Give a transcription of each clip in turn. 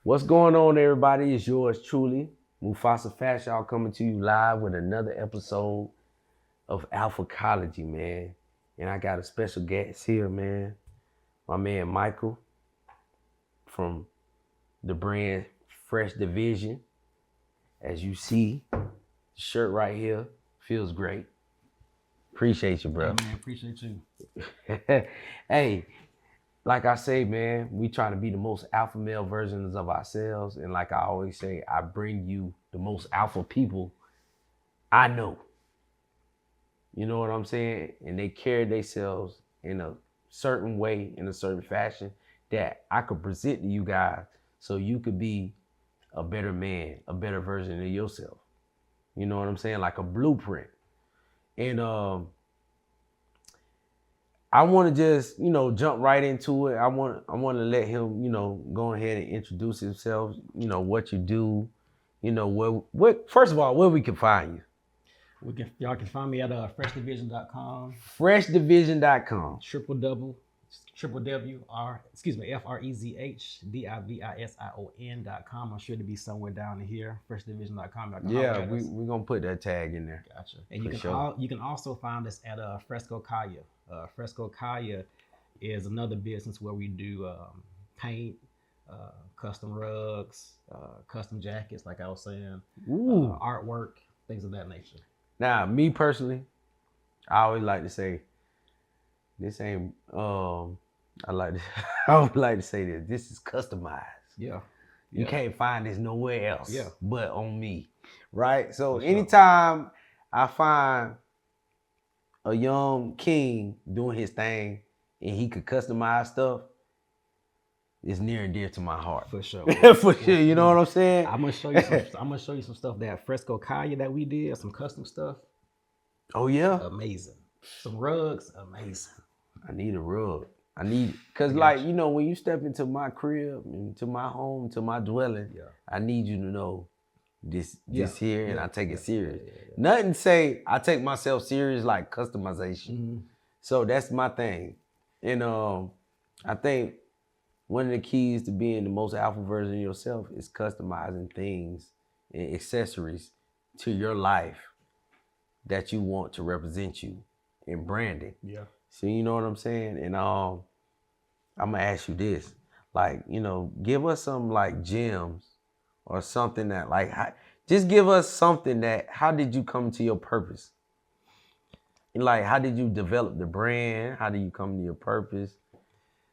What's going on, everybody? It's yours truly, Mufasa Fashaw, coming to you live with another episode of Alphacology, man. And I got a special guest here, man. My man Michael from the brand Fresh Division. As you see, the shirt right here feels great. Appreciate you, bro. Hey man, appreciate you. Hey, like I say, man, we trying to be the most alpha male versions of ourselves. And like I always say, I bring you the most alpha people I know. You know what I'm saying? And they carry themselves in a certain way, in a certain fashion that I could present to you guys so you could be a better man, a better version of yourself. You know what I'm saying? Like a blueprint. And I want to just, jump right into it. I want to let him, go ahead and introduce himself, what you do, what first of all, where we can find you. Y'all can find me at freshdivision.com. Freshdivision.com. FREZHDIVISION.com. I'm sure to be somewhere down here. Freshdivision.com. Yeah, we're gonna put that tag in there. Gotcha. And you can also find us at Fresco Kaya. Fresco Kaya is another business where we do paint, custom rugs, custom jackets, like I was saying, artwork, things of that nature. Now, me personally, I always like to say, this ain't. I like to. I would like to say this. This is customized. Yeah. You can't find this nowhere else. Yeah. But on me, right? So anytime I find a young king doing his thing and he could customize stuff, it's near and dear to my heart. For sure. For sure. You know what I'm saying? I'm gonna show you some stuff that Fresco Kaya that we did, some custom stuff. Oh yeah. Amazing. Some rugs, amazing. I need a rug. Cause when you step into my crib, into my home, to my dwelling, I need you to know this here, and I take it serious. Nothing say I take myself serious like customization. Mm-hmm. So that's my thing. And I think one of the keys to being the most alpha version of yourself is customizing things and accessories to your life that you want to represent you in branding. Yeah. So you know what I'm saying? And I'm gonna ask you this. Like, give us some like gems or something that just give us something that, how did you come to your purpose? And like, how did you develop the brand? How did you come to your purpose?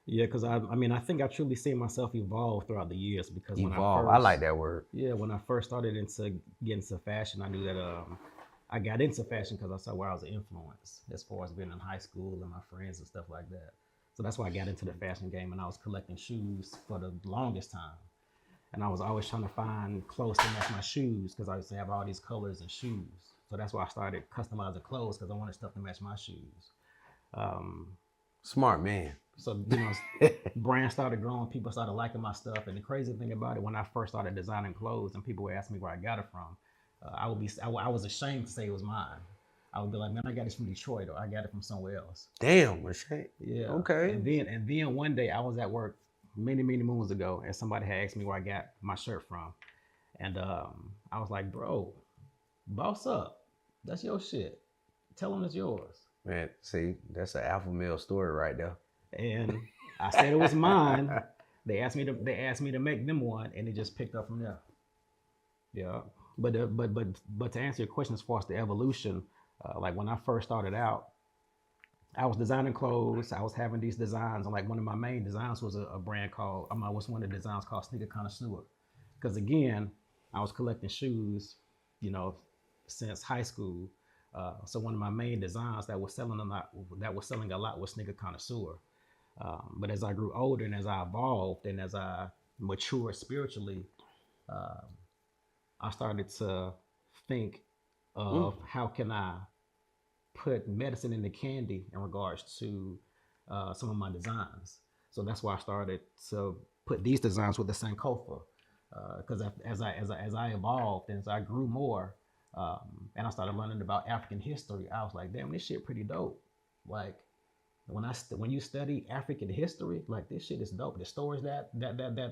Yeah, because I think I truly seen myself evolve throughout the years. Because I like that word. Yeah, when I first started getting into fashion, I knew that I got into fashion because I saw where I was an influence as far as being in high school and my friends and stuff like that. So that's why I got into the fashion game, and I was collecting shoes for the longest time. And I was always trying to find clothes to match my shoes because I used to have all these colors and shoes. So that's why I started customizing clothes, because I wanted stuff to match my shoes. Smart man. So, brands started growing, people started liking my stuff. And the crazy thing about it, when I first started designing clothes and people would ask me where I got it from, I was ashamed to say it was mine. I would be like, man, I got it from Detroit, or I got it from somewhere else. Damn, ashamed. Yeah. Okay. And then one day I was at work many moons ago, and somebody had asked me where I got my shirt from. And I was like, bro, boss up. That's your shit. Tell them it's yours. Man, see, that's an alpha male story right there. And I said it was mine. They asked me to make them one, and it just picked up from there. Yeah. But to answer your question, as far as the evolution, like when I first started out, I was designing clothes. I was having these designs, and like one of my main designs was a brand called, was one of the designs called Sneaker Connoisseur. Because again, I was collecting shoes, since high school. So one of my main designs that was selling a lot was Sneaker Connoisseur. But as I grew older and as I evolved and as I matured spiritually, I started to think of how can I put medicine in the candy in regards to some of my designs. So that's why I started to put these designs with the Sankofa. Because as I evolved and as I grew more, and I started learning about African history, I was like, damn, this shit pretty dope. Like, when you study African history, like, this shit is dope. The stories that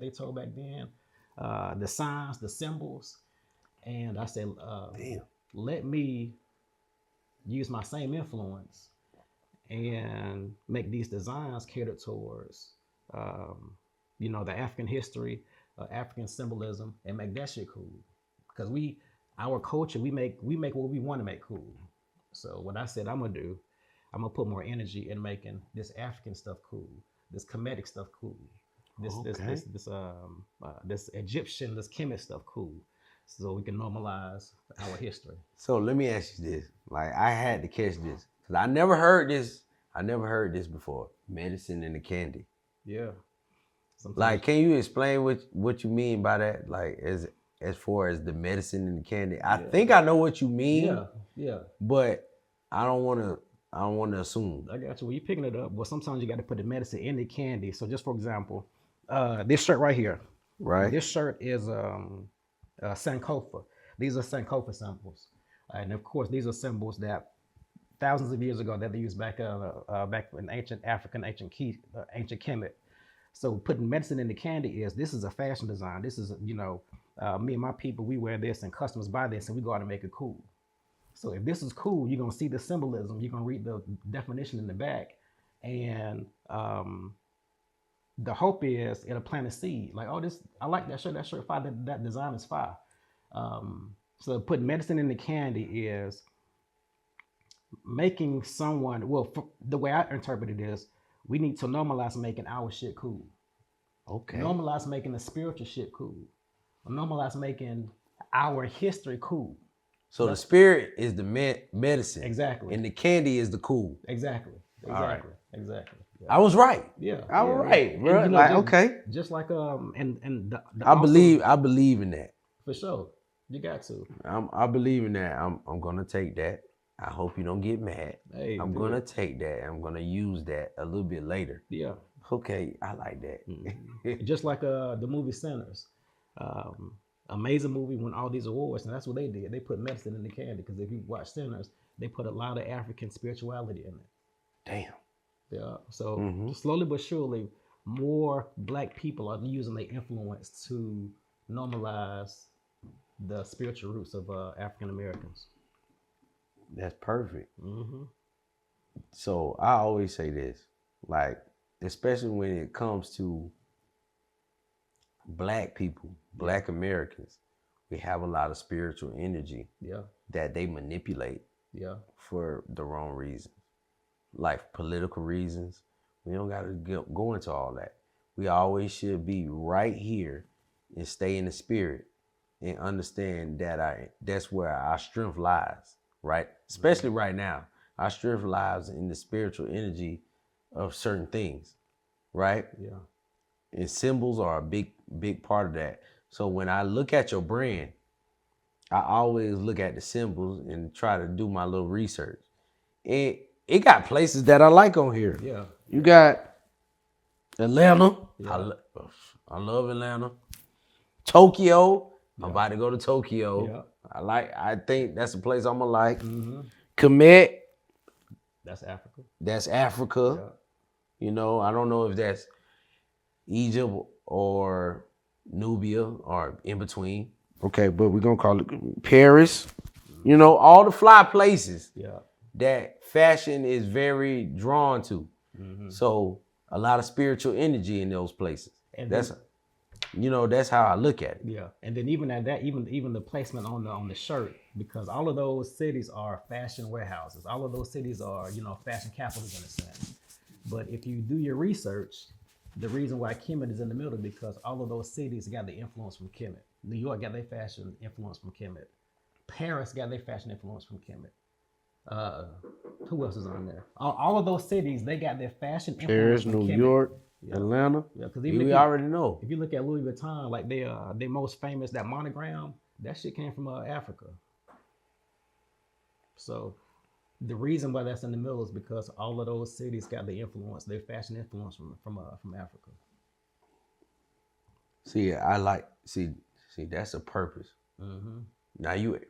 they told back then, the signs, the symbols, and I said, Damn. let me use my same influence and make these designs catered towards, um, the African history, African symbolism, and make that shit cool. Because our culture, we make what we want to make cool. So what I said I'm gonna do, I'm gonna put more energy in making this African stuff cool, this Kemetic stuff cool, Okay. this Egyptian, this Kemet stuff cool, so we can normalize our history. So let me ask you this. Like I had to catch this. Cause I never heard this. I never heard this before. Medicine and the candy. Yeah. Sometimes. Like, can you explain what you mean by that? Like as far as the medicine and the candy. I Yeah. think I know what you mean, Yeah. Yeah. but I don't wanna assume. I got you. When you're picking it up, well, sometimes you got to put the medicine in the candy. So just for example, this shirt right here. Right? This shirt is Sankofa. These are Sankofa symbols, and of course, these are symbols that thousands of years ago that they used back in ancient African, ancient Kemet. So putting medicine in the candy this is a fashion design. This is me and my people, we wear this, and customers buy this, and we go out and make it cool. So if this is cool, you're gonna see the symbolism. You're gonna read the definition in the back, and the hope is it'll plant a seed. Like, oh, this I like that shirt. That shirt fire. That design is fire. So putting medicine in the candy is making someone. Well, the way I interpret it is, we need to normalize making our shit cool. Okay. Normalize making the spiritual shit cool. Normalize making our history cool. So the spirit is the medicine. Exactly. And the candy is the cool. Exactly. All right. Exactly. Yeah. I was right. Yeah. I was yeah, right, yeah. bro. And, Like, just, okay. Just like and the I believe in that. for sure. You got to. I believe in that. I'm gonna take that. I hope you don't get mad. Hey, I'm gonna take that. I'm gonna use that a little bit later. Yeah. Okay, I like that. Mm-hmm. Just like the movie Sinners. Amazing movie, won all these awards, and that's what they did. They put medicine in the candy, because if you watch Sinners, they put a lot of African spirituality in it. Damn. Yeah. So slowly but surely, more Black people are using their influence to normalize the spiritual roots of African Americans. That's perfect. Mm-hmm. So I always say this, like, especially when it comes to Black people, Black Americans, we have a lot of spiritual energy Yeah. that they manipulate Yeah. for the wrong reasons, like political reasons. We don't got to go into all that. We always should be right here and stay in the spirit and understand that that's where our strength lies, right? Especially right now, our strength lies in the spiritual energy of certain things, right? Yeah. And symbols are a big part of that. So when I look at your brand, I always look at the symbols and try to do my little research. It got places that I like on here. Yeah. You got Atlanta. Yeah. I love Atlanta. Tokyo. I'm about to go to Tokyo. Yeah. I think that's a place I'm gonna like. Mm-hmm. Kemet. That's Africa. That's Africa. Yeah. You know, I don't know if that's Egypt or Nubia or in between. Okay, but we're gonna call it Paris. You know, all the fly places Yeah. that fashion is very drawn to. Mm-hmm. So a lot of spiritual energy in those places. And that's that's how I look at it. Yeah, and then even at that, even the placement on the shirt, because all of those cities are fashion warehouses. All of those cities are fashion capitals in a sense. But if you do your research, the reason why Kemet is in the middle, because all of those cities got the influence from Kemet. New York got their fashion influence from Kemet. Paris got their fashion influence from Kemet. Who else is on there? All of those cities, they got their fashion influence Paris, from New Kemet. York, Atlanta. Yeah, because we already know. If you look at Louis Vuitton, like they most famous, that monogram, that shit came from Africa. So the reason why that's in the middle is because all of those cities got the influence, their fashion influence from Africa. See, that's a purpose. Mm-hmm. Now you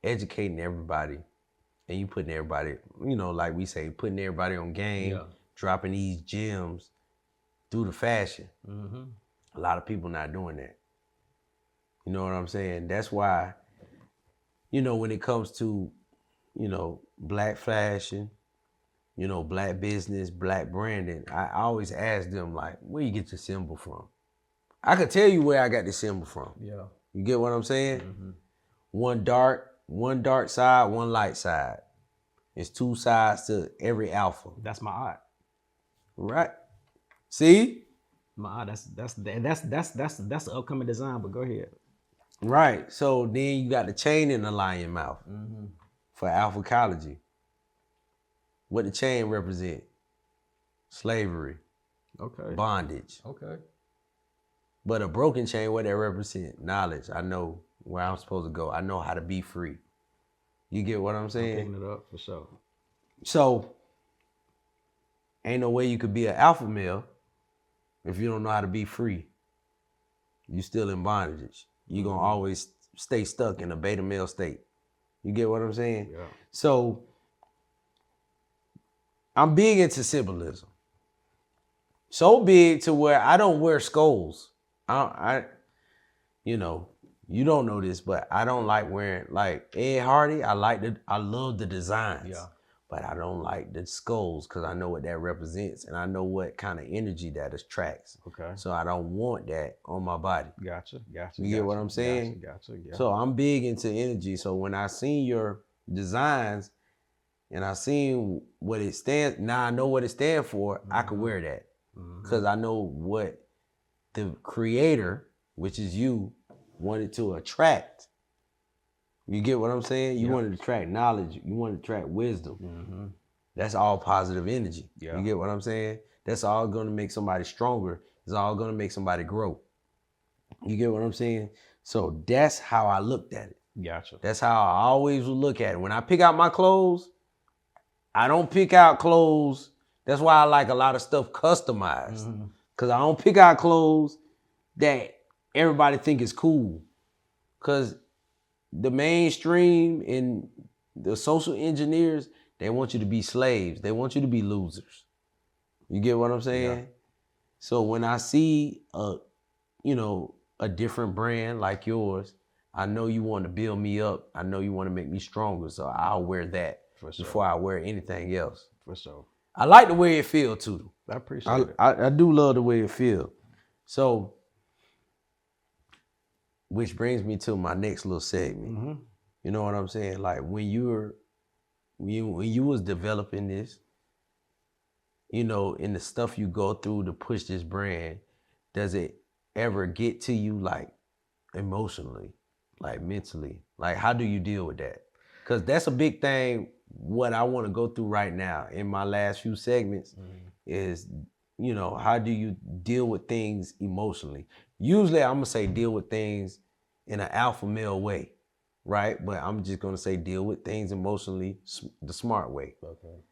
educating everybody, and you putting everybody, like we say, putting everybody on game, dropping these gems through the fashion. Mm-hmm. A lot of people not doing that. You know what I'm saying? That's why, when it comes to, black fashion, black business, black branding, I always ask them, like, where you get your symbol from? I could tell you where I got the symbol from. Yeah. You get what I'm saying? Mm-hmm. One dark side, one light side. It's two sides to every alpha. That's my art. Right? See? My art. That's the upcoming design. But go ahead. Right. So then you got the chain in the lion mouth Mm-hmm. for alphacology. What the chain represent? Slavery, Okay. bondage. Okay. But a broken chain, what that represent? Knowledge. I know where I'm supposed to go. I know how to be free. You get what I'm I'm saying? picking it up for sure. So ain't no way you could be an alpha male if you don't know how to be free. You still in bondage. You're gonna always stay stuck in a beta male state. You get what I'm saying? Yeah. So I'm big into symbolism. So big to where I don't wear skulls. You don't know this, but I don't like wearing, like Ed Hardy. I love the designs. Yeah. But I don't like the skulls because I know what that represents and I know what kind of energy that attracts. Okay. So I don't want that on my body. Gotcha. You get what I'm saying? Gotcha. So I'm big into energy. So when I seen your designs and I seen what it stands, now I know what it stands for, I could wear that. Because I know what the creator, which is you, wanted to attract. You get what I'm saying? You wanted to attract knowledge. You wanted to attract wisdom. Mm-hmm. That's all positive energy. Yeah. You get what I'm saying? That's all going to make somebody stronger. It's all going to make somebody grow. You get what I'm saying? So that's how I looked at it. Gotcha. That's how I always would look at it. When I pick out my clothes, I don't pick out clothes. That's why I like a lot of stuff customized. Because I don't pick out clothes that everybody think is cool. Because the mainstream and the social engineers, they want you to be slaves. They want you to be losers. You get what I'm saying? Yeah. So when I see a different brand like yours, I know you want to build me up. I know you want to make me stronger. So I'll wear that before I wear anything else. For sure. I like the way it feel too. I appreciate it. I do love the way it feel. So, which brings me to my next little segment. Mm-hmm. You know what I'm saying? Like when you was developing this, in the stuff you go through to push this brand, does it ever get to you like emotionally, like mentally? Like how do you deal with that? Because that's a big thing. What I want to go through right now in my last few segments is, how do you deal with things emotionally? Usually I'm going to say deal with things in an alpha male way, right? But I'm just going to say deal with things emotionally the smart way. Okay.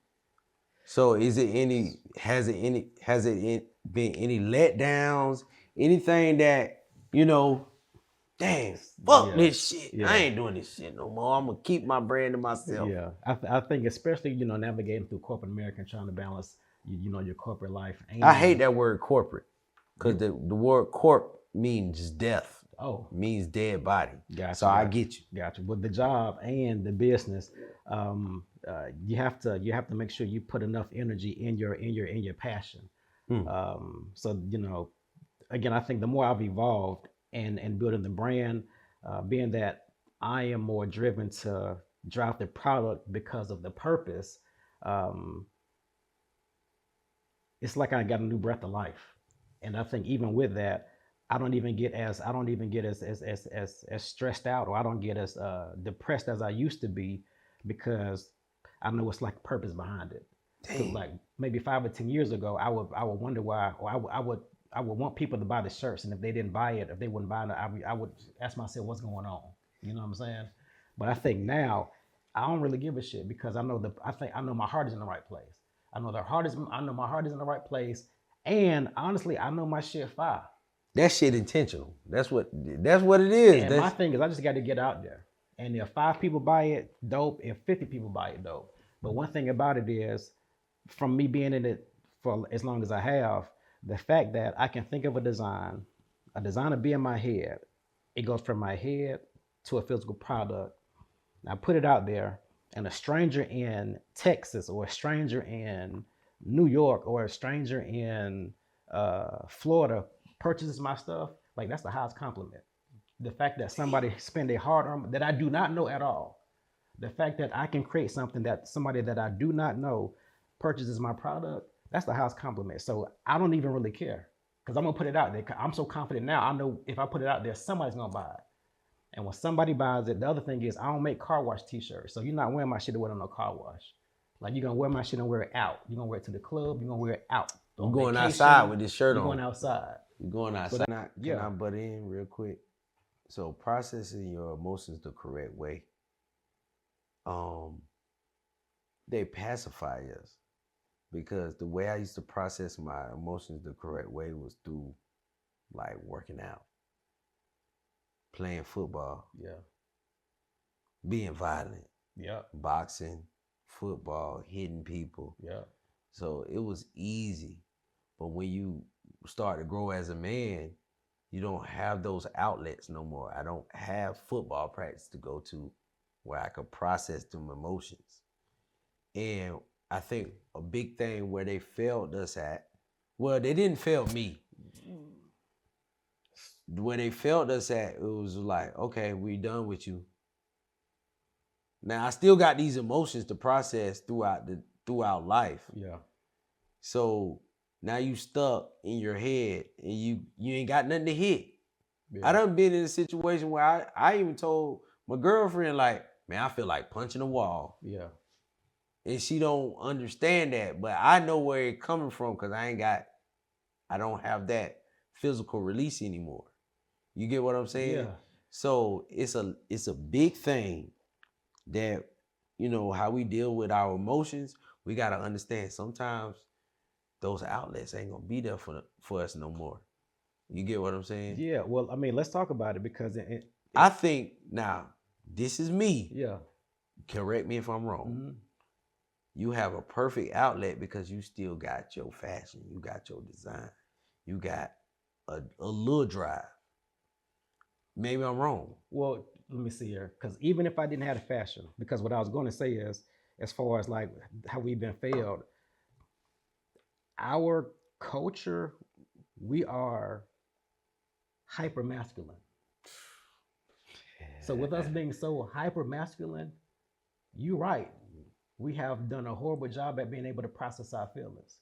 So has it been any letdowns, anything that, dang, fuck this shit. Yeah. I ain't doing this shit no more. I'm going to keep my brand to myself. Yeah. I think especially, navigating through corporate America and trying to balance, your corporate life. I hate that word corporate because the word corp means death. Oh. Means dead body. Gotcha. So I get you. Gotcha. With the job and the business, you have to make sure you put enough energy in your passion. So, again, I think the more I've evolved and building the brand, being that I am more driven to drive the product because of the purpose, it's like I got a new breath of life. And I think even with that, I don't even get as stressed out, or I don't get as depressed as I used to be, because I know it's like purpose behind it. Like maybe 5 or 10 years ago, I would wonder why, or I would want people to buy the shirts, and if they didn't buy it, if they wouldn't buy it, I would ask myself what's going on. You know what I'm saying? But I think now I don't really give a shit, because I know my heart is in the right place. I know my heart is in the right place, and honestly, I know my shit fire. That shit intentional. That's what it is. And my thing is, I just got to get out there. And if 5 people buy it, dope. If 50 people buy it, dope. But one thing about it is, from me being in it for as long as I have, the fact that I can think of a design will be in my head, it goes from my head to a physical product. I put it out there, and a stranger in Texas or a stranger in New York or a stranger in Florida purchases my stuff. Like, that's the highest compliment. The fact that somebody spend a hard earned that I do not know at all. The fact that I can create something that somebody that I do not know purchases my product, that's the highest compliment. So I don't even really care because I'm gonna put it out there. I'm so confident now. I know if I put it out there, somebody's gonna buy it. And when somebody buys it, the other thing is I don't make car wash t-shirts. So you're not wearing my shit to wear on no car wash. Like, you're gonna wear my shit and wear it out. You're gonna wear it to the club, you're gonna wear it out. You going outside with this shirt you're on. going outside. You going So outside. that, Can yeah. I butt in real quick? So processing your emotions the correct way, they pacify us. Because the way I used to process my emotions the correct way was through like working out, playing football, Yeah. being violent, Yeah. boxing, football, hitting people. Yeah. So it was easy. But when you start to grow as a man, you don't have those outlets no more. I don't have football practice to go to where I could process them emotions. And I think a big thing where they failed us at, well, they didn't fail me. Where they failed us at, it was like, okay, we done with you. Now I still got these emotions to process throughout life. Yeah. So now you stuck in your head and you ain't got nothing to hit. Yeah. I done been in a situation where I even told my girlfriend, like, man, I feel like punching a wall. Yeah. And she don't understand that, but I know where it coming from because I don't have that physical release anymore. You get what I'm saying? Yeah. So it's a big thing that, how we deal with our emotions. We got to understand sometimes those outlets ain't gonna be there for us no more. You get what I'm saying? Yeah. Well, I mean, let's talk about it because I think now this is me. yeah. Correct me if I'm wrong. Mm-hmm. You have a perfect outlet because you still got your fashion, you got your design, you got a little drive. Maybe I'm wrong. Well, let me see here, because even if I didn't have the fashion, because what I was going to say is, as far as like how we've been failed, our culture, we are hyper masculine. So with us being so hyper masculine, you're right. We have done a horrible job at being able to process our feelings,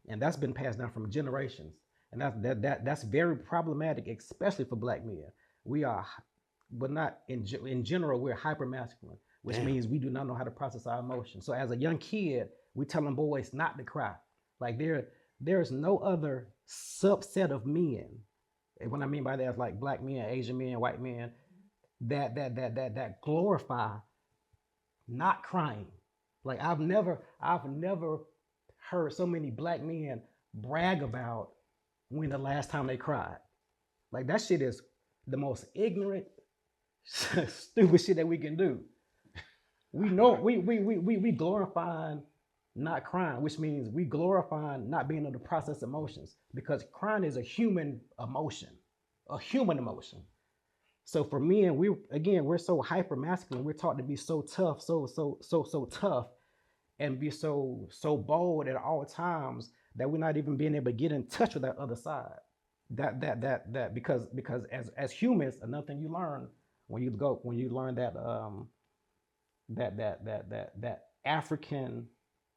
and that's been passed down from generations, and that's very problematic, especially for Black men. We are, but not in general. We're hyper masculine, which means we do not know how to process our emotions. So as a young kid, we telling boys not to cry. Like, there's no other subset of men. And what I mean by that is like Black men, Asian men, white men that glorify not crying. Like, I've never heard so many Black men brag about when the last time they cried. Like, that shit is the most ignorant, stupid shit that we can do. We know we glorifying not crying, which means we glorifying not being able to process emotions, because crying is a human emotion, a human emotion. So for men, we're so hyper masculine. We're taught to be so tough, so tough, and be so bold at all times that we're not even being able to get in touch with that other side. That because as humans, another thing you learn when you learn that African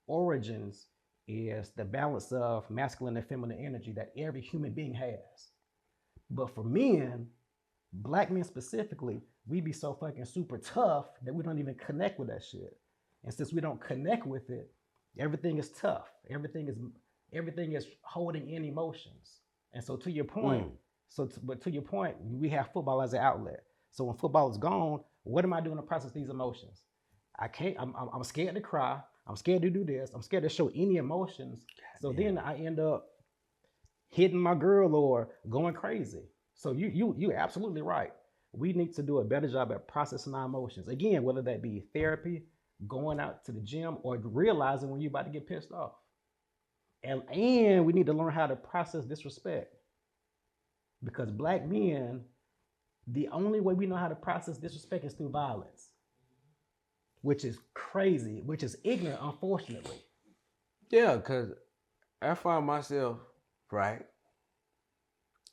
origins is the balance of masculine and feminine energy that every human being has. But for men, Black men specifically, we be so fucking super tough that we don't even connect with that shit. And since we don't connect with it, everything is tough. Everything is holding in emotions. And so to your point, but to your point, we have football as an outlet. So when football is gone, what am I doing to process these emotions? I can't. I'm scared to cry. I'm scared to do this. I'm scared to show any emotions. So then I end up hitting my girl or going crazy. So you're absolutely right. We need to do a better job at processing our emotions. Again, whether that be therapy, going out to the gym, or realizing when you're about to get pissed off. And we need to learn how to process disrespect. Because Black men, The only way we know how to process disrespect is through violence, which is crazy, which is ignorant, unfortunately. Yeah, because I find myself, right,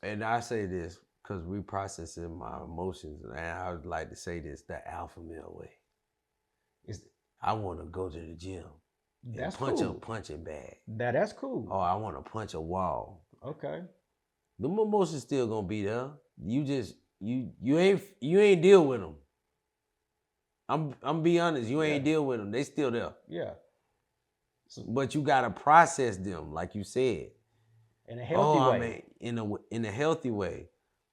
and I say this because we processing my emotions, and I would like to say this the alpha male way. It's, I want to go to the gym and That's punch a cool. punching bag. That's cool. Or I want to punch a wall. Okay. The emotions still gonna be there. You just you ain't deal with them. I'm be honest. You ain't deal with them. They still there. Yeah. But you gotta process them, like you said, in a healthy way. I mean, in a healthy way.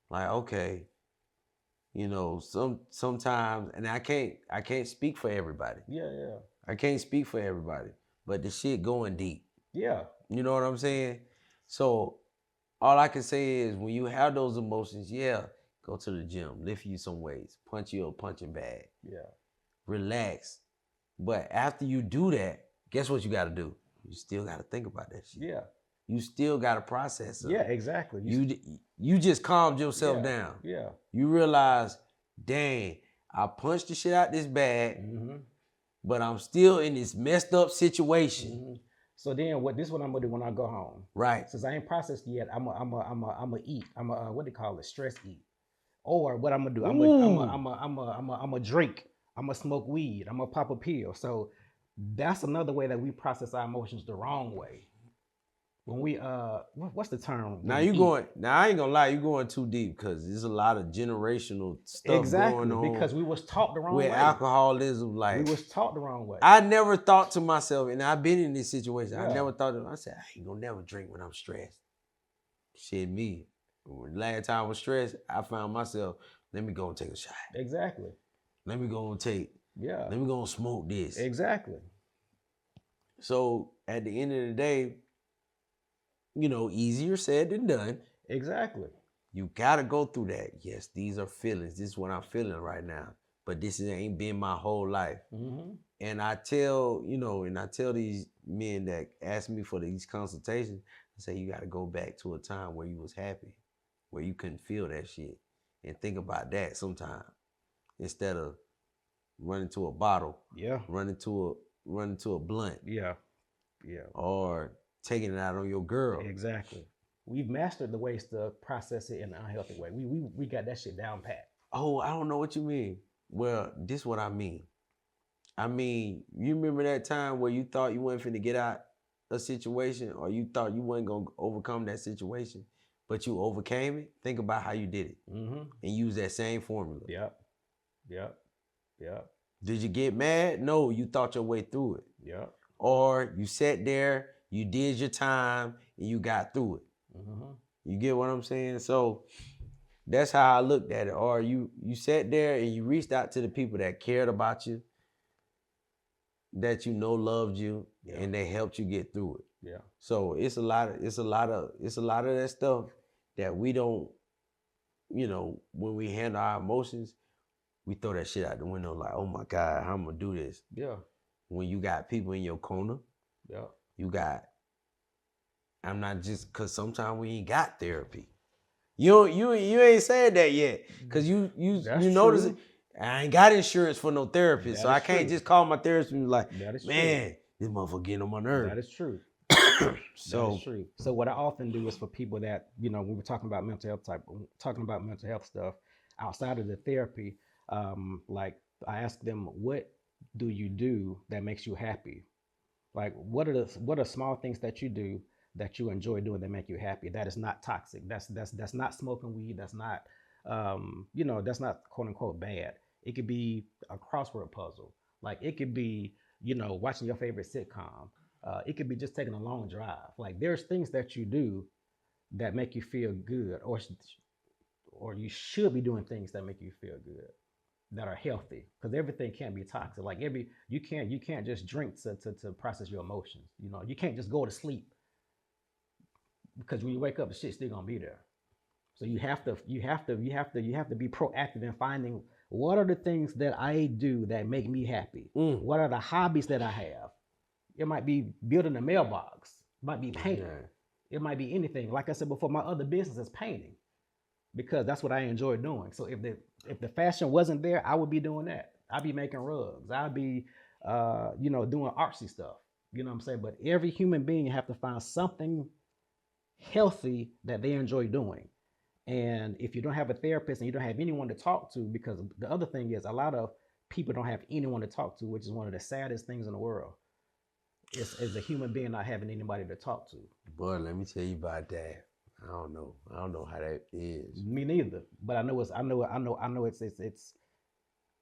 Like, okay, you know, sometimes, and I can't speak for everybody. Yeah. I can't speak for everybody, but the shit going deep. Yeah. You know what I'm saying? So all I can say is when you have those emotions, go to the gym, lift you some weights, punch you a punching bag. Yeah. Relax. But after you do that, guess what you got to do? You still got to think about that shit. Yeah. You still got to process it. Yeah, exactly. You just calmed yourself down. Yeah. You realize, dang, I punched the shit out this bag, but I'm still in this messed up situation. So then, what I'm gonna do when I go home? Right. Since I ain't processed yet, I'm a eat. I'm a what they call it, stress eat. Or what I'm gonna do? I'm a drink. I'm gonna smoke weed. I'm gonna pop a pill. So that's another way that we process our emotions the wrong way. When we what's the term? Now you going? Now I ain't gonna lie, you going too deep because there's a lot of generational stuff going on. Because we was taught the wrong way. With alcoholism, like we was taught the wrong way. I never thought to myself, and I've been in this situation. I never thought I said I ain't gonna never drink when I'm stressed. Shit, me. Last time I was stressed, I found myself. Let me go and take a shot. Exactly. Let me go and take. Yeah. Let me go and smoke this. Exactly. So at the end of the day, you know, easier said than done. Exactly. You gotta go through that. Yes, these are feelings. This is what I'm feeling right now. But this ain't been my whole life. And I tell these men that ask me for these consultations, I say you gotta go back to a time where you was happy, where you couldn't feel that shit. And think about that sometime. Instead of running to a bottle. Yeah. Running to a blunt. Yeah. Or taking it out on your girl. Exactly. We've mastered the ways to process it in an unhealthy way. We got that shit down pat. Oh, I don't know what you mean. Well, this is what I mean. I mean, you remember that time where you thought you wasn't finna get out a situation, or you thought you wasn't gonna overcome that situation, but you overcame it? Think about how you did it. And use that same formula. Yep. Did you get mad? No, you thought your way through it. Yep. Or you sat there, you did your time, and you got through it. You get what I'm saying? So that's how I looked at it. Or you sat there and you reached out to the people that cared about you, that you know loved you, and they helped you get through it. Yeah. So it's a lot of that stuff that we don't, you know, when we handle our emotions, we throw that shit out the window like, oh my God, how I'm gonna do this? Yeah. When you got people in your corner, I'm not just, cause sometimes we ain't got therapy. You ain't said that yet, cause you notice it. I ain't got insurance for no therapist, so I can't just call my therapist and be like, man, this motherfucker getting on my nerves. That is true. So that is true. So what I often do is for people that, you know, when we're talking about mental health stuff outside of the therapy, like I ask them, what do you do that makes you happy? Like what are small things that you do that you enjoy doing that make you happy? That is not toxic. That's not smoking weed. That's not that's not quote unquote bad. It could be a crossword puzzle. Like it could be, you know, watching your favorite sitcom. It could be just taking a long drive. Like there's things that you do that make you feel good, or you should be doing things that make you feel good, that are healthy, because everything can't be toxic. Like you can't just drink to process your emotions. You know, you can't just go to sleep, because when you wake up, the shit's still gonna be there. So you have to be proactive in finding what are the things that I do that make me happy. What are the hobbies that I have? It might be building a mailbox. It might be painting. It might be anything. Like I said before, my other business is painting. because that's what I enjoy doing. So if the fashion wasn't there, I would be doing that. I'd be making rugs. I'd be doing artsy stuff. You know what I'm saying? But every human being have to find something healthy that they enjoy doing. And if you don't have a therapist and you don't have anyone to talk to, because the other thing is a lot of people don't have anyone to talk to, which is one of the saddest things in the world. It's as a human being not having anybody to talk to. Boy, let me tell you about that. I don't know. I don't know how that is. Me neither. But I know it's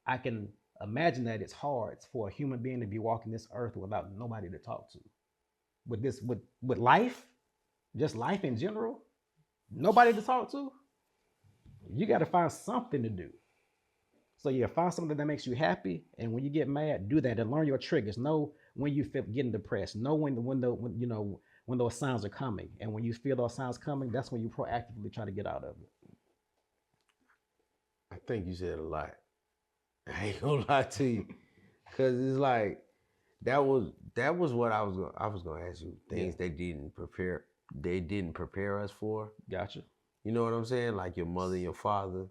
I can imagine that it's hard for a human being to be walking this earth without nobody to talk to. With life, just life in general, nobody to talk to, you got to find something to do. So yeah, find something that makes you happy, and when you get mad, do that and learn your triggers. Know when you feel getting depressed. Know when those signs are coming, and when you feel those signs coming, that's when you proactively try to get out of it. I think you said a lot. I ain't gonna lie to you, cause it's like that was what I was gonna ask you. Things they didn't prepare us for. Gotcha. You know what I'm saying? Like your mother, your father.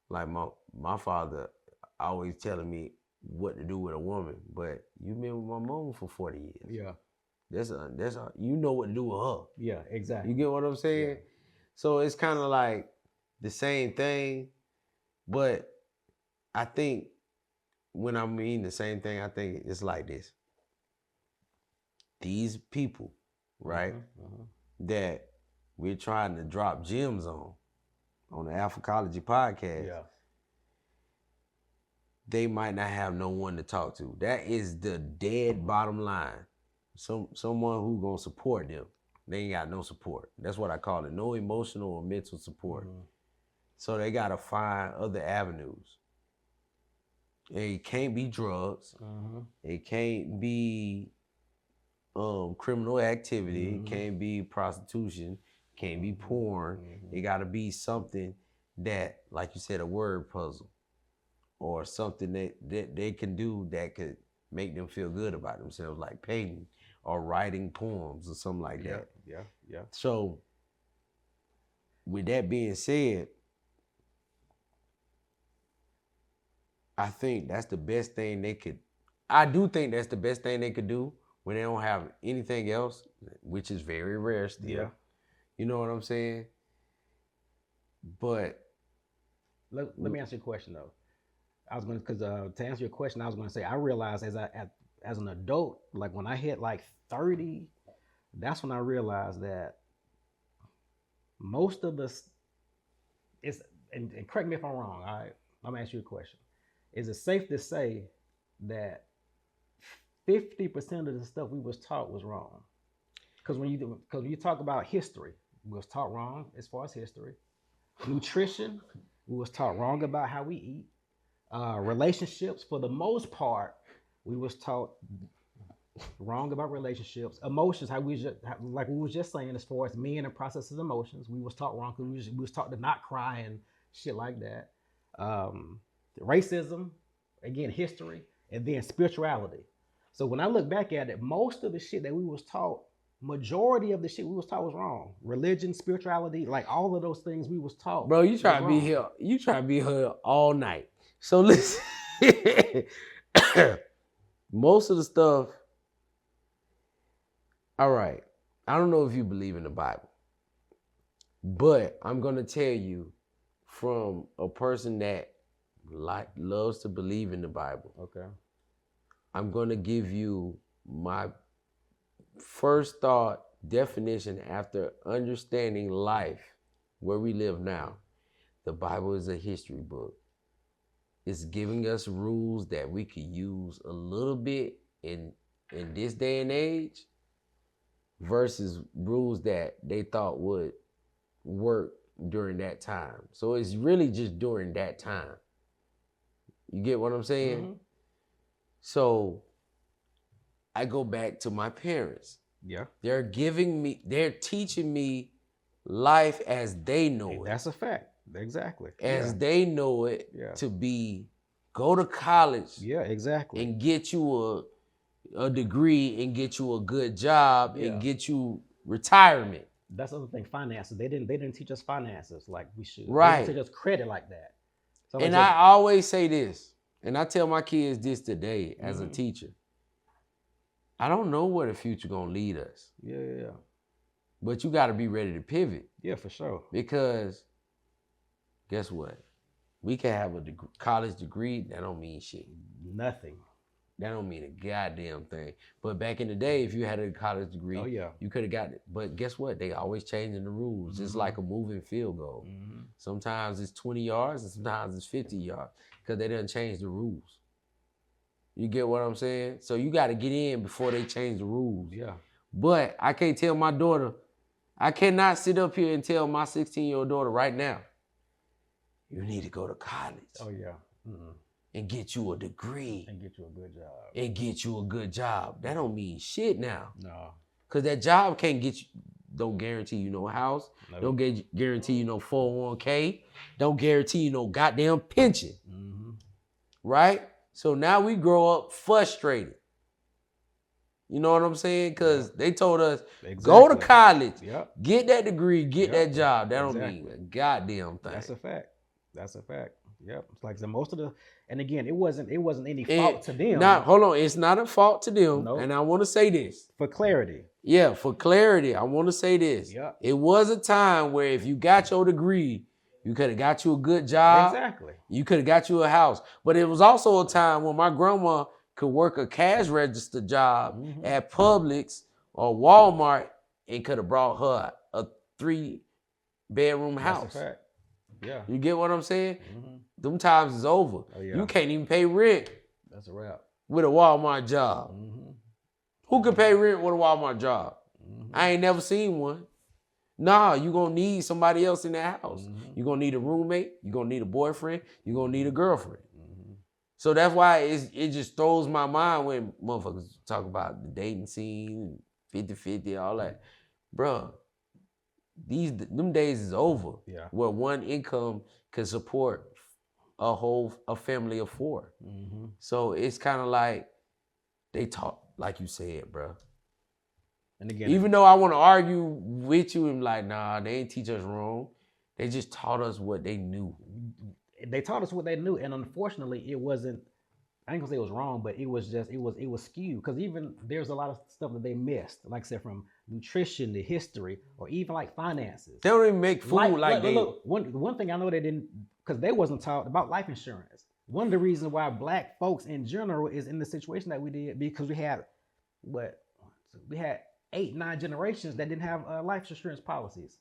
Like my father always telling me what to do with a woman, but you've been with my mom for 40 years. Yeah. That's you know what to do with her. Yeah. Exactly. You get what I'm saying? Yeah. So it's kind of like the same thing, but I think when I mean the same thing, I think it's like this. These people, right, that we're trying to drop gems on the Alphacology podcast, Yeah. they might not have no one to talk to. That is the dead bottom line. Someone who gonna support them. They ain't got no support. That's what I call it. No emotional or mental support. So they gotta find other avenues. It can't be drugs. It can't be criminal activity. It can't be prostitution. Can't be porn. It gotta be something that, like you said, a word puzzle. Or something that they can do that could make them feel good about themselves, like painting or writing poems or something like that. Yeah. So, with that being said, I think that's the best thing they could. I do think that's the best thing they could do when they don't have anything else, which is very rare still. Yeah. You know what I'm saying? But Let me ask you a question though. I was going to, because to answer your question, I was going to say I realized as an adult, like when I hit like 30, that's when I realized that most of the it's and correct me if I'm wrong. All right, I'm gonna ask you a question. Is it safe to say that 50% of the stuff we was taught was wrong? Because when you talk about history, we was taught wrong as far as history. Nutrition, we was taught wrong about how we eat. Relationships, for the most part, we was taught wrong about relationships. Emotions, like we was just saying, as far as men and processes emotions, we was taught wrong because we was taught to not cry and shit like that. Racism, again, history, and then spirituality. So when I look back at it, most of the shit that we was taught, majority of the shit we was taught was wrong. Religion, spirituality, like all of those things we was taught. bro, you try to be here. You try to be here all night. So listen, most of the stuff. All right, I don't know if you believe in the Bible, but I'm gonna tell you from a person that loves to believe in the Bible. Okay. I'm gonna give you my first thought definition after understanding life where we live now. The Bible is a history book. It's giving us rules that we could use a little bit in this day and age versus rules that they thought would work during that time. So it's really just during that time. You get what I'm saying? So I go back to my parents. Yeah. They're teaching me life as they know it. That's a fact. Exactly. As they know it, to be go to college. Yeah, exactly. And get you a degree and get you a good job and get you retirement. That's the other thing. Finances. They didn't teach us finances like we should. They didn't Right. teach us credit like that. So like And just I always say this, and I tell my kids this today as a mhm. teacher. I don't know where the future gonna lead us, Yeah. but you got to be ready to pivot Yeah, for sure. because guess what? We can have a college degree. That don't mean shit. Nothing. That don't mean a goddamn thing. But back in the day, if you had a college degree, Oh yeah. you could have got it. But guess what? They always changing the rules. It's like a moving field goal. Mm-hmm. Sometimes it's 20 yards and sometimes it's 50 yards because they didn't change the rules. You get what I'm saying? So you got to get in before they change the rules. Yeah. But I can't tell my daughter, I cannot sit up here and tell my 16-year-old daughter right now, you need to go to college. Oh yeah. Mm-hmm. And get you a degree. And get you a good job. And get you a good job. That don't mean shit now. No. Because that job can't get you, don't guarantee you no house. Nope. Don't guarantee you no 401k. Don't guarantee you no goddamn pension. Mm-hmm. Right? So now we grow up frustrated. You know what I'm saying? Because they told us, go to college, get that degree, get that job. That don't mean a goddamn thing. That's a fact. That's a fact. Yep. It's like most of the, and again, it wasn't any fault to them. Hold on, it's not a fault to them. Nope. And I want to say this. For clarity. Yeah, for clarity, I want to say this. Yep. It was a time where if you got your degree, you could have got you a good job. Exactly. You could have got you a house. But it was also a time when my grandma could work a cash register job at Publix or Walmart and could have brought her a 3-bedroom house. That's a fact. Yeah. You get what I'm saying? Mm-hmm. Them times is over. Oh, yeah. You can't even pay rent. That's a wrap. With a Walmart job. Mm-hmm. Who can pay rent with a Walmart job? Mm-hmm. I ain't never seen one. Nah, you're going to need somebody else in that house. Mm-hmm. You're going to need a roommate. You're going to need a boyfriend. You're going to need a girlfriend. Mm-hmm. So that's why it just throws my mind when motherfuckers talk about the dating scene, 50-50, all that. Bruh, them days is over. Yeah. Where one income can support a family of 4. Mm-hmm. So it's kind of like they talk, like you said, bro. And again, even though I want to argue with you and like, nah, they ain't teach us wrong. They just taught us what they knew. They taught us what they knew, and unfortunately, it wasn't. I ain't gonna say it was wrong, but it was skewed. Because even there's a lot of stuff that they missed, like I said, from nutrition to history, or even like finances. They don't even make food like they. Look, one thing I know they didn't, because they wasn't taught about life insurance. One of the reasons why Black folks in general is in the situation that we did, because we had 8-9 generations that didn't have life insurance policies.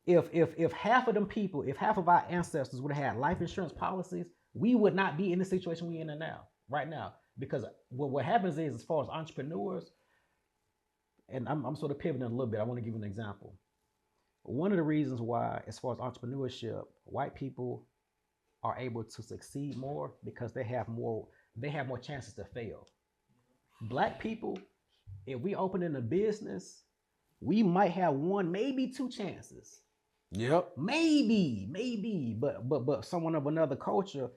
If half of them people, if half of our ancestors would have had life insurance policies, we would not be in the situation we're in now, right now. Because what happens is, as far as entrepreneurs, and I'm sort of pivoting a little bit, I want to give you an example. One of the reasons why, as far as entrepreneurship, white people are able to succeed more because they have more chances to fail. Black people, if we open in a business, we might have 1, maybe 2 chances. Yep. Maybe, but someone of another culture,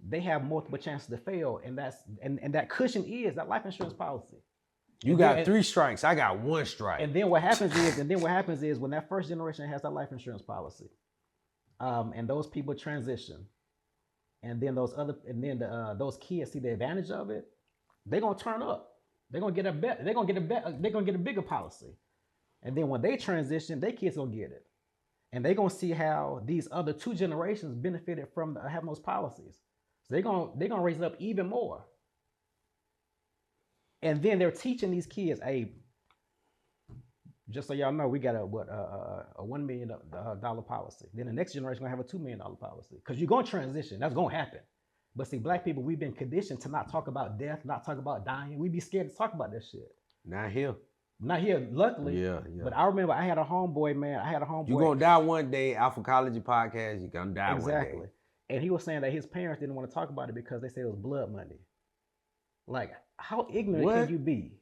they have multiple chances to fail, and that cushion is that life insurance policy. You got 3 strikes. I got 1 strike. And then what happens is when that first generation has that life insurance policy, and those people transition, and then those kids see the advantage of it, they're gonna turn up. They're gonna get a bigger policy, and then when they transition, their kids gonna get it, and they're gonna see how these other 2 generations benefited from having those policies. So they're gonna raise it up even more. And then they're teaching these kids, hey, just so y'all know, we got a $1 million policy. Then the next generation gonna have a $2 million policy, because you're gonna transition. That's gonna happen. But see, Black people, we've been conditioned to not talk about death, not talk about dying. We be scared to talk about that shit. Not here, luckily. Yeah. But I remember I had a homeboy, man. You're gonna die one day. Alpha College podcast, you're gonna die one day. Exactly. And he was saying that his parents didn't want to talk about it because they said it was blood money. Like, how ignorant can you be?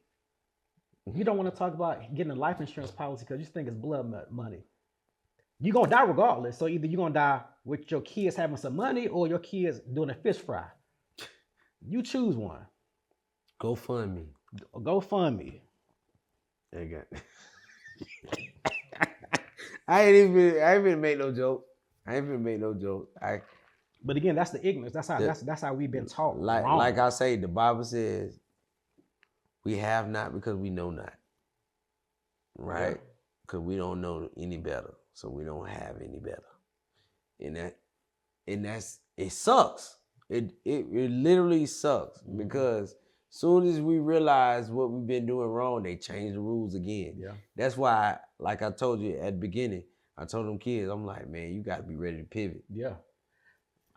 You don't want to talk about getting a life insurance policy because you think it's blood money. You're going to die regardless. So either you're going to die with your kids having some money or your kids doing a fish fry. You choose one. GoFundMe. GoFundMe. There you go. I ain't even make no joke. I ain't even make no joke. But again, that's the ignorance. That's how we've been taught wrong. Like I say, the Bible says, we have not because we know not. Right? Because we don't know any better. So we don't have any better. And it sucks. It literally sucks because soon as we realize what we've been doing wrong, they change the rules again. Yeah. That's why, like I told you at the beginning, I told them kids, I'm like, man, you got to be ready to pivot. Yeah.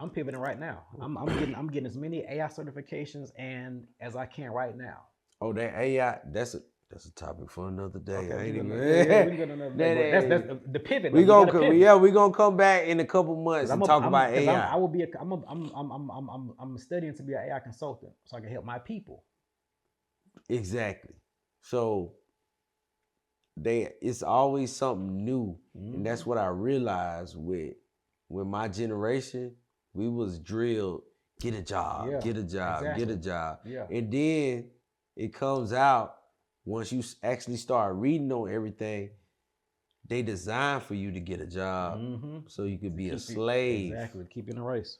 I'm pivoting right now. I'm getting as many AI certifications and as I can right now. Oh, that AI, that's a topic for another day. Okay, We can another day. That's the pivot. We gonna come back in a couple months and talk about AI. I'm studying to be an AI consultant so I can help my people. Exactly. So it's always something new, and that's what I realized with my generation. We was drilled, get a job, get a job, exactly. Get a job, and then it comes out. Once you actually start reading on everything, they designed for you to get a job so you could be a slave. Exactly, keep in the race.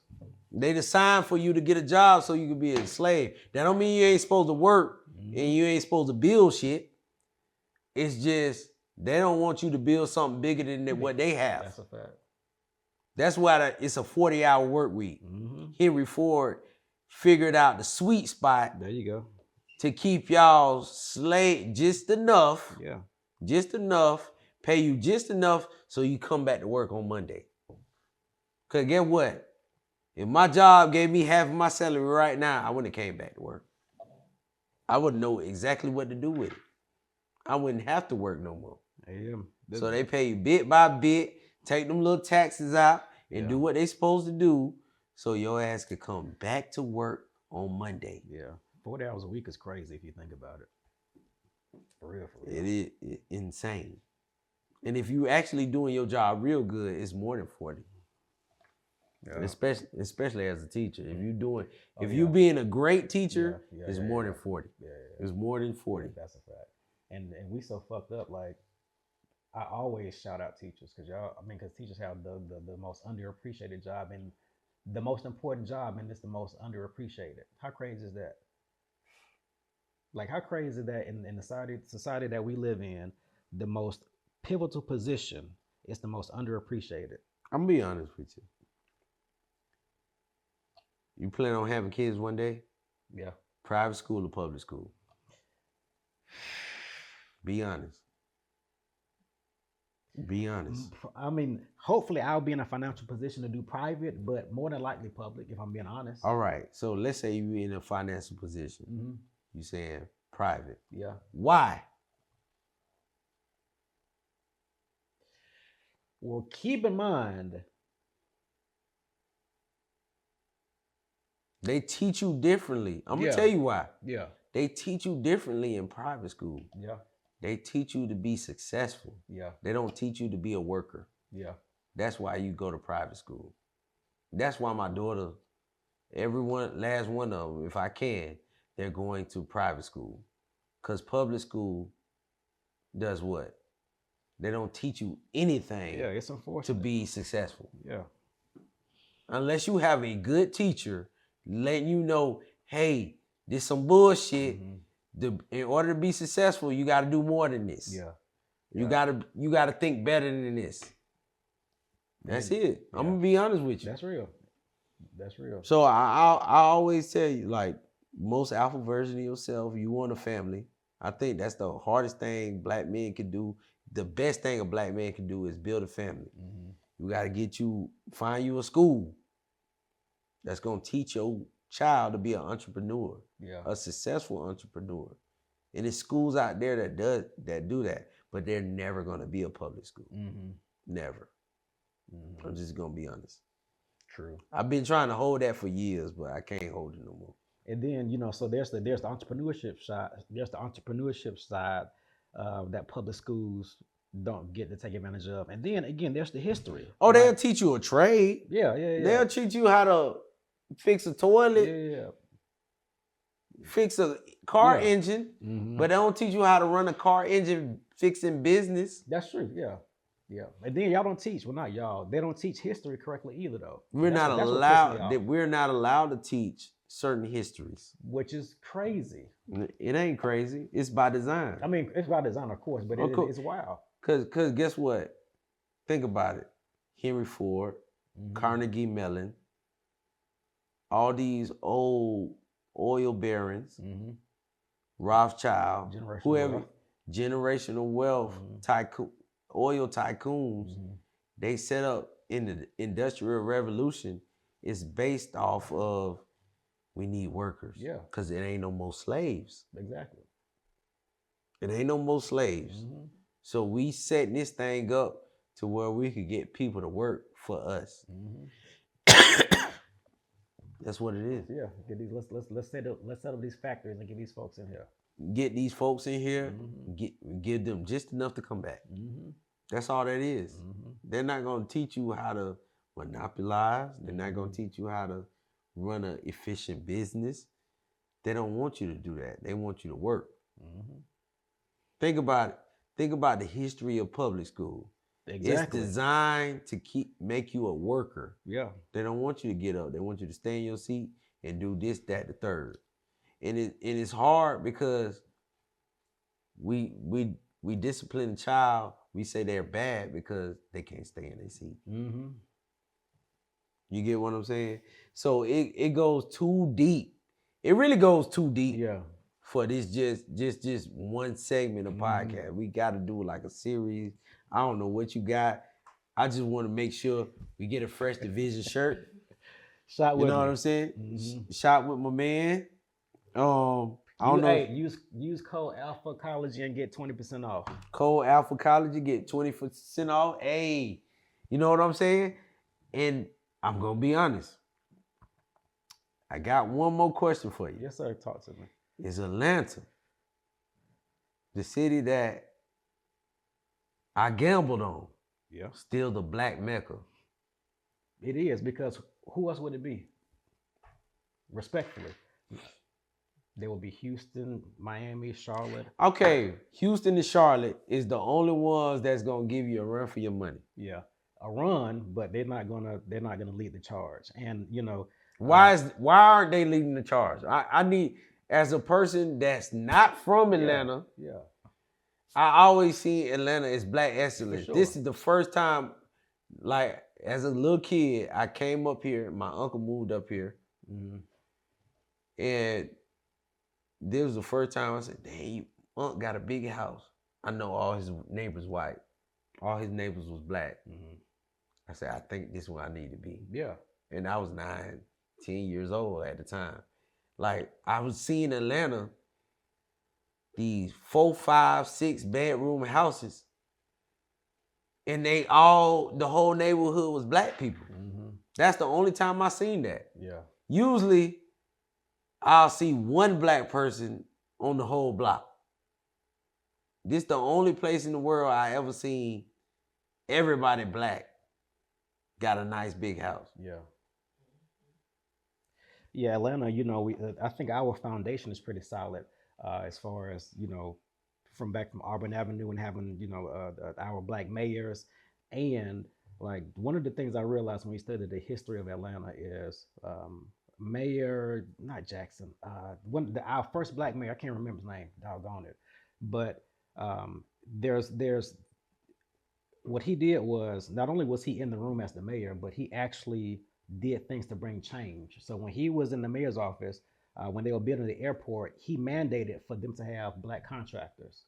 They designed for you to get a job so you could be a slave. That don't mean you ain't supposed to work and you ain't supposed to build shit. It's just they don't want you to build something bigger than what they have. That's a fact. That's why it's a 40-hour work week. Henry Ford figured out the sweet spot. There you go. To keep y'all slave just enough, pay you just enough so you come back to work on Monday. Cause get what? If my job gave me half of my salary right now, I wouldn't have came back to work. I wouldn't know exactly what to do with it. I wouldn't have to work no more. So they pay you bit by bit, take them little taxes out, and do what they supposed to do so your ass could come back to work on Monday. Yeah. 40 hours a week is crazy if you think about it. For real. It is insane. And if you actually doing your job real good, it's more than 40. Yeah. Especially as a teacher. If you being a great teacher, it's more than 40. Yeah. It's more than 40. That's a fact. And we so fucked up. Like, I always shout out teachers because teachers have the most underappreciated job and the most important job, and it's the most underappreciated. How crazy is that? Like, how crazy is that in the society that we live in, the most pivotal position is the most underappreciated? I'm gonna be honest with you. You plan on having kids one day? Yeah. Private school or public school? Be honest. Be honest. I mean, hopefully I'll be in a financial position to do private, but more than likely public, if I'm being honest. All right. So let's say you're in a financial position. You saying private. Yeah. Why? Well, keep in mind, they teach you differently. I'm gonna tell you why. Yeah. They teach you differently in private school. Yeah. They teach you to be successful. Yeah. They don't teach you to be a worker. Yeah. That's why you go to private school. That's why my daughter, last one of them, if I can, they're going to private school. Because public school does what? They don't teach you anything it's unfortunate. To be successful. Yeah. Unless you have a good teacher letting you know, hey, this some bullshit. In order to be successful, you got to do more than this. Yeah. You gotta think better than this. That's it. I'm gonna be honest with you. That's real. So I always tell you, like, most alpha version of yourself, you want a family. I think that's the hardest thing black men can do. The best thing a black man can do is build a family. You got to find you a school that's going to teach your child to be an entrepreneur, a successful entrepreneur. And there's schools out there that do that, but they're never going to be a public school. Never. I'm just going to be honest. True. I've been trying to hold that for years, but I can't hold it no more. And then, so there's the entrepreneurship side. There's the entrepreneurship side that public schools don't get to take advantage of. And then again, there's the history. Oh, they'll teach you a trade. Yeah. They'll teach you how to fix a toilet. Yeah. Fix a car engine, but they don't teach you how to run a car engine fixing business. That's true. Yeah. Yeah. And then y'all don't teach. Well, not y'all. They don't teach history correctly either, though. We're not That's what pissed me allowed off. that we're not allowed to teach certain histories. Which is crazy. It ain't crazy. It's by design. I mean, it's by design, of course, but it's wild. Cause guess what? Think about it. Henry Ford, Carnegie Mellon, all these old oil barons, Rothschild, whoever, generational wealth, tycoon, oil tycoons, they set up in the Industrial Revolution. It's based off of we need workers. Yeah. Because it ain't no more slaves. Exactly. It ain't no more slaves. So we setting this thing up to where we could get people to work for us. That's what it is. Yeah. Get these. Let's set up these factories and get these folks in here. Get these folks in here. Give them just enough to come back. That's all that is. They're not gonna teach you how to monopolize. They're not gonna teach you how to run an efficient business. They don't want you to do that. They want you to work. Think about it. Think about the history of public school. Exactly. It's designed to make you a worker. Yeah. They don't want you to get up. They want you to stay in your seat and do this, that, the third. And it's hard because we discipline a child. We say they're bad because they can't stay in their seat. You get what I'm saying? So it goes too deep. It really goes too deep. Yeah. For this just one segment of podcast. We got to do like a series. I don't know what you got. I just want to make sure we get a Fresh Division shirt. Shot with you know me. what I'm saying? Shot with my man. I don't know. Hey, use code Alpha College and get 20% off. Code Alpha College, you get 20% off. Hey, you know what I'm saying? And I'm gonna be honest. I got one more question for you. Yes, sir. Talk to me. Is Atlanta the city that I gambled on? Yeah. Still the black Mecca? It is, because who else would it be? Respectfully. There will be Houston, Miami, Charlotte. Okay, Houston and Charlotte is the only ones that's gonna give you a run for your money. Yeah. A run, but they're not gonna lead the charge. And why aren't they leading the charge? I need, as a person that's not from Atlanta, I always see Atlanta as black excellence. Sure. This is the first time, like as a little kid, I came up here. My uncle moved up here, and this was the first time I said, "Dang, Unc got a big house." I know all his neighbors white, all his neighbors was black. I said, "I think this is where I need to be." Yeah, and I was 9, 10 years old at the time. Like I was seeing Atlanta, these 4, 5, 6 bedroom houses, and the whole neighborhood was black people. That's the only time I seen that. Yeah. Usually, I'll see one black person on the whole block. This the only place in the world I ever seen everybody black got a nice big house. Yeah. Yeah, Atlanta, I think our foundation is pretty solid as far as, from Auburn Avenue and having, our black mayors. And like one of the things I realized when we studied the history of Atlanta is Mayor, not Jackson, our first black mayor, I can't remember his name, doggone it. But there's what he did was, not only was he in the room as the mayor, but he actually did things to bring change. So when he was in the mayor's office, when they were building the airport, he mandated for them to have black contractors.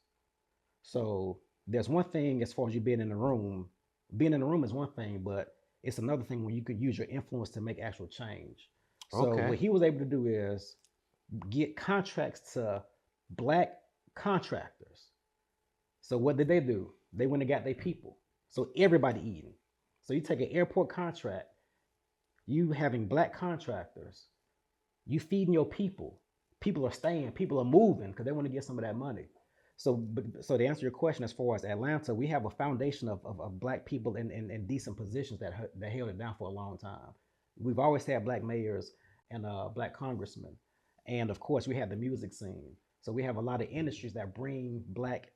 So there's one thing as far as you being in the room. Being in the room is one thing, but it's another thing when you could use your influence to make actual change. So what he was able to do is get contracts to black contractors. So what did they do? They went and got their people. So everybody eating. So you take an airport contract, you having black contractors, you feeding your people. People are staying, people are moving because they want to get some of that money. So to answer your question, as far as Atlanta, we have a foundation of black people in decent positions that held it down for a long time. We've always had black mayors and black congressmen. And of course, we have the music scene. So we have a lot of industries that bring black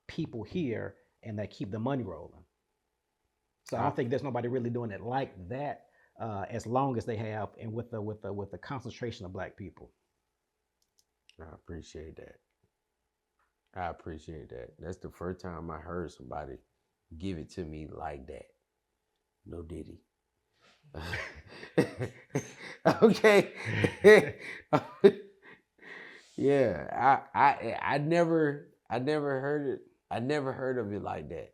people here and that keep the money rolling. So I I, don't think there's nobody really doing it like that, as long as they have and with the concentration of black people. I appreciate that. I appreciate that. That's the first time I heard somebody give it to me like that. No Diddy. Okay. Yeah, I never heard it. I never heard of it like that.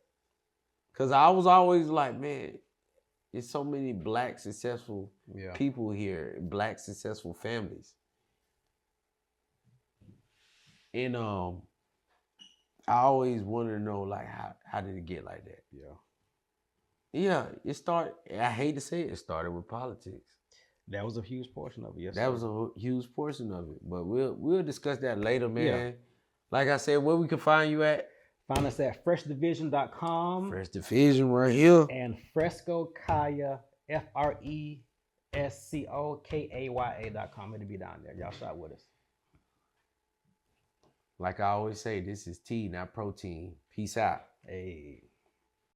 Cause I was always like, man, there's so many black successful Yeah. people here, black successful families. And I always wanted to know like how did it get like that? Yeah. Yeah, it started. I hate to say it started with politics. That was a huge portion of it. Yes, That sir. was a huge portion of it. But we'll discuss that later, Yeah. man. Like I said, where we can find you at? Find us at freshdivision.com Fresh Division right here. and Fresco Kaya, FRESCOKAYA.com. It'll be down there. Y'all shop with us. Like I always say, this is tea, not protein. Peace out. Hey.